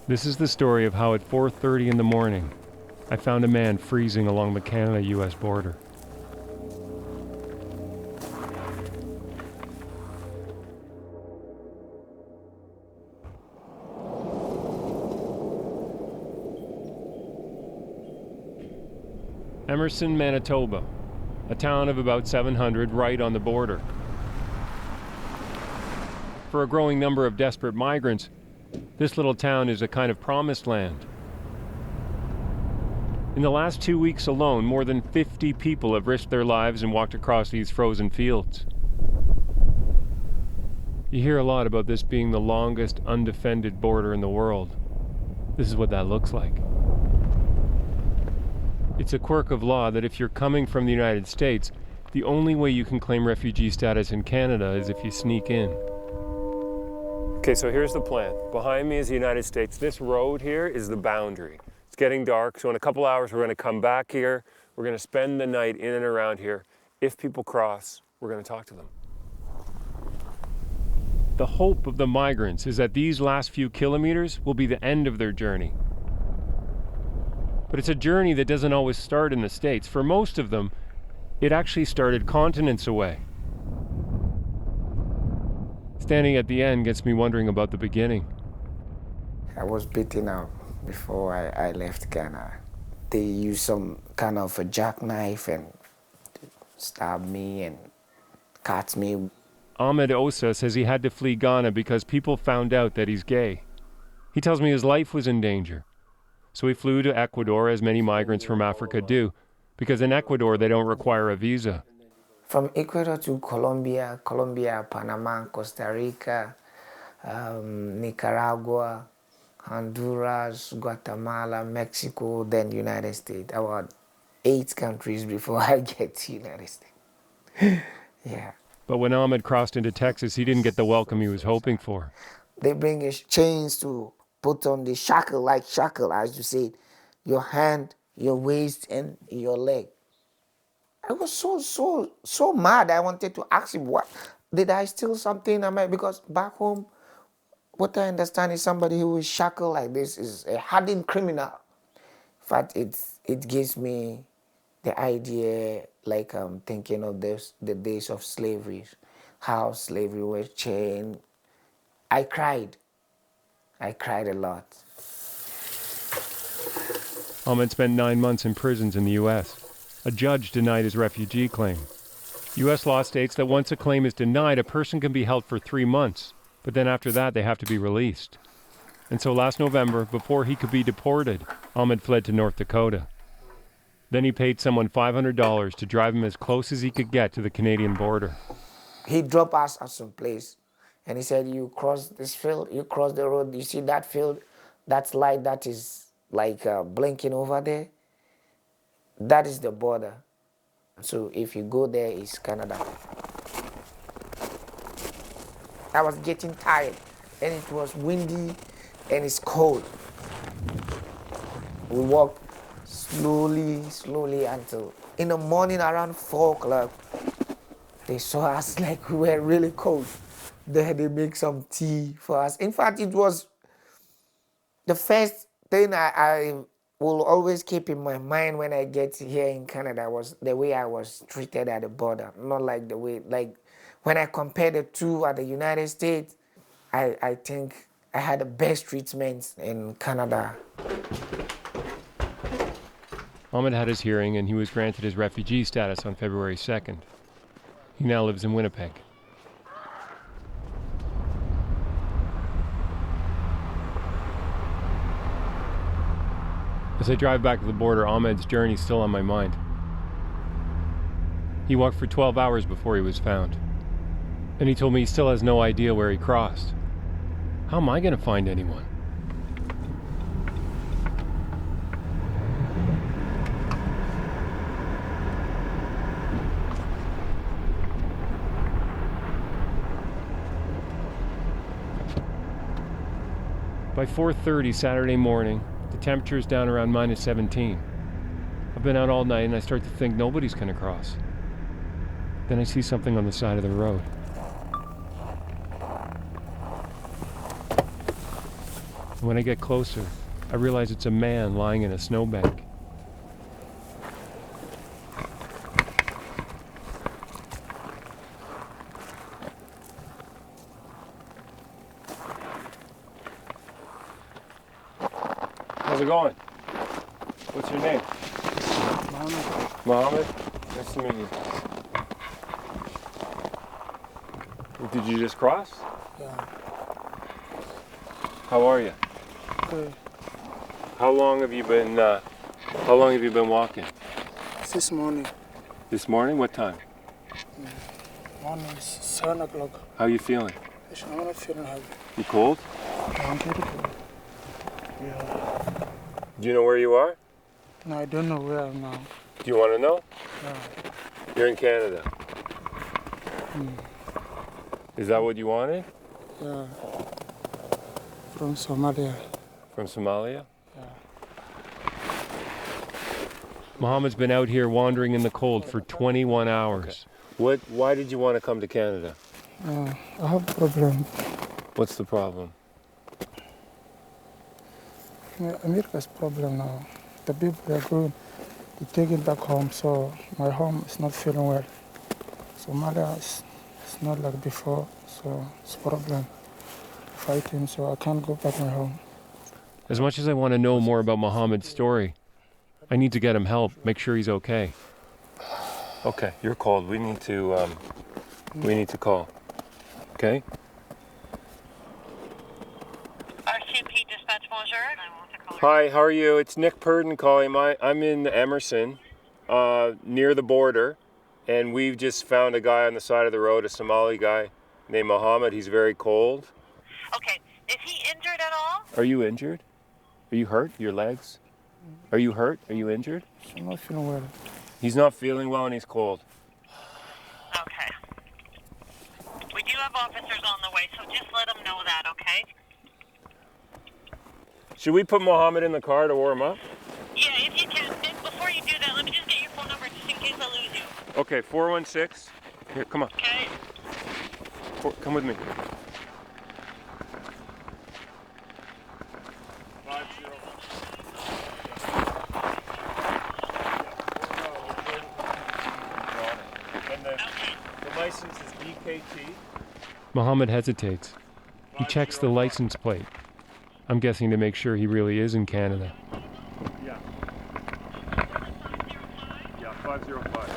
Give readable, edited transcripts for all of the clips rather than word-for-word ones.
This is the story of how at 4:30 in the morning, I found a man freezing along the Canada-US border. Emerson, Manitoba, a town of about 700 right on the border. For a growing number of desperate migrants, this little town is a kind of promised land. In the last 2 weeks alone, more than 50 people have risked their lives and walked across these frozen fields. You hear a lot about this being the longest undefended border in the world. This is what that looks like. It's a quirk of law that if you're coming from the United States, the only way you can claim refugee status in Canada is if you sneak in. Okay, so here's the plan. Behind me is the United States. This road here is the boundary. It's getting dark, so in a couple hours we're going to come back here. We're going to spend the night in and around here. If people cross, we're going to talk to them. The hope of the migrants is that these last few kilometers will be the end of their journey. But it's a journey that doesn't always start in the States. For most of them, it actually started continents away. Standing at the end gets me wondering about the beginning. I was beaten up before I left Ghana. They used some kind of a jackknife and stabbed me and cut me. Ahmed Osa says he had to flee Ghana because people found out that he's gay. He tells me his life was in danger. So he flew to Ecuador, as many migrants from Africa do, because in Ecuador they don't require a visa. From Ecuador to Colombia, Panama, Costa Rica, Nicaragua, Honduras, Guatemala, Mexico, then United States. About 8 countries before I get to United States. Yeah. But when Ahmed crossed into Texas, he didn't get the welcome he was hoping for. They bring chains to put on the shackle, as you said, your hand, your waist, and your leg. I was so mad. I wanted to ask him, what? Did I steal something? Because back home, what I understand is somebody who is shackled like this is a hardened criminal. In fact, it gives me the idea, like I'm thinking of the days of slavery, how slavery was chained. I cried a lot. Ahmed spent 9 months in prisons in the U.S. A judge denied his refugee claim. U.S. law states that once a claim is denied, a person can be held for 3 months, but then after that they have to be released. And so last November, before he could be deported, Ahmed fled to North Dakota. Then he paid someone $500 to drive him as close as he could get to the Canadian border. He dropped us at some place. And he said, you cross this field, you cross the road, you see that field, that light that is like blinking over there? That is the border. So if you go there, it's Canada. I was getting tired, and it was windy, and it's cold. We walked slowly until in the morning around 4 o'clock, they saw us like we were really cold. They make some tea for us. In fact, it was the first thing I will always keep in my mind when I get here in Canada was the way I was treated at the border. Not like the way, like when I compare the two at the United States, I think I had the best treatment in Canada. Ahmed had his hearing and he was granted his refugee status on February 2nd. He now lives in Winnipeg. As I drive back to the border, Ahmed's journey is still on my mind. He walked for 12 hours before he was found. And he told me he still has no idea where he crossed. How am I going to find anyone? By 4:30 Saturday morning, the temperature is down around minus 17. I've been out all night and I start to think nobody's going to cross. Then I see something on the side of the road. When I get closer, I realize it's a man lying in a snowbank. How's it going? What's your name? Mohammed. Mohammed? Nice to meet you. Did you just cross? Yeah. How are you? Good. How long have you been walking? This morning. This morning? What time? Morning is 7 o'clock. How are you feeling? I'm not feeling happy. You cold? I'm very cold. Yeah. Do you know where you are? No, I don't know where I'm now. Do you want to know? Yeah. You're in Canada. Is that what you wanted? Yeah. From Somalia. From Somalia? Yeah. Mohammed's been out here wandering in the cold for 21 hours. Okay. Why did you want to come to Canada? I have a problem. What's the problem? America's problem now. The people are going to take it back home, so my home is not feeling well. Somalia is not like before, so it's a problem. Fighting, so I can't go back my home. As much as I want to know more about Mohammed's story, I need to get him help, make sure he's okay. Okay, you're cold. We need to call. Okay? RCMP dispatch, bonjour. Hi, how are you? It's Nick Purdon calling. I'm in Emerson, near the border, and we've just found a guy on the side of the road, a Somali guy named Mohammed. He's very cold. Okay, is he injured at all? Are you injured? Are you hurt? Your legs? Are you hurt? Are you injured? I'm not feeling well. He's not feeling well and he's cold. Okay. We do have officers on the way, so just let them know that, okay? Should we put Mohammed in the car to warm up? Yeah, if you can. Before you do that, let me just get your phone number just in case I lose you. Okay, 416. Here, come on. Okay? Come with me. The license is BKT. Mohammed hesitates. He checks the license plate. I'm guessing to make sure he really is in Canada. Yeah. Yeah, 505.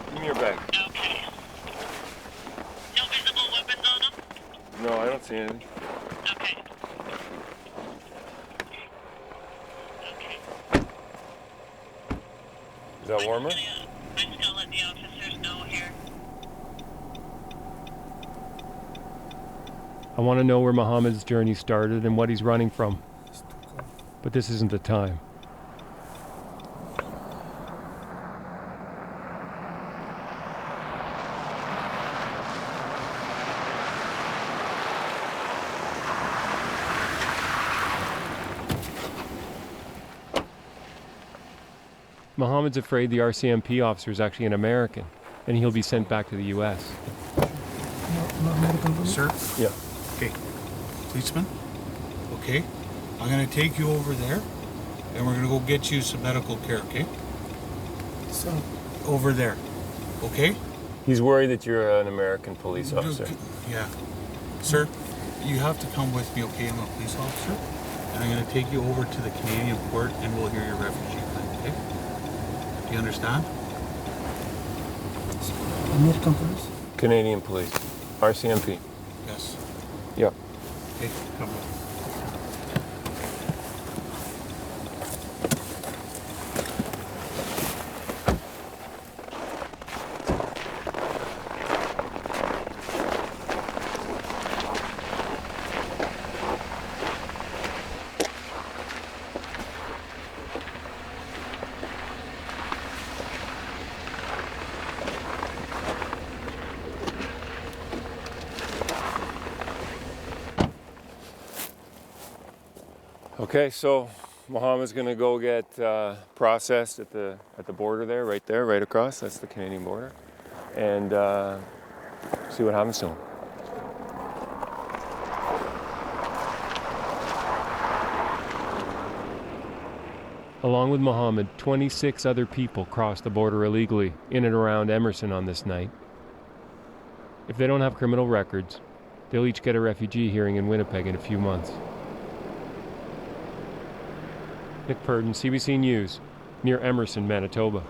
Give me your bag. Okay. No visible weapons on him? No, I don't see anything. Okay. Okay. Is that warmer? I'm just gonna let the officers know here. I want to know where Mohammed's journey started and what he's running from. But this isn't the time. Mohammed's afraid the RCMP officer is actually an American, and he'll be sent back to the U.S. No American police? Sir? Yeah. Okay. Policeman? Okay. I'm going to take you over there, and we're going to go get you some medical care, okay? So, Over there. Okay? He's worried that you're an American police officer. Yeah. Sir, you have to come with me, okay? I'm a police officer, and I'm going to take you over to the Canadian port, and we'll hear your refugee claim, okay? Do you understand? American police? Canadian police. RCMP. Yes. Yeah. Okay, come on. Okay, so Mohammed's gonna go get processed at the border there, right across. That's the Canadian border, and see what happens to him. Along with Mohammed, 26 other people crossed the border illegally in and around Emerson on this night. If they don't have criminal records, they'll each get a refugee hearing in Winnipeg in a few months. Nick Purdon, CBC News, near Emerson, Manitoba.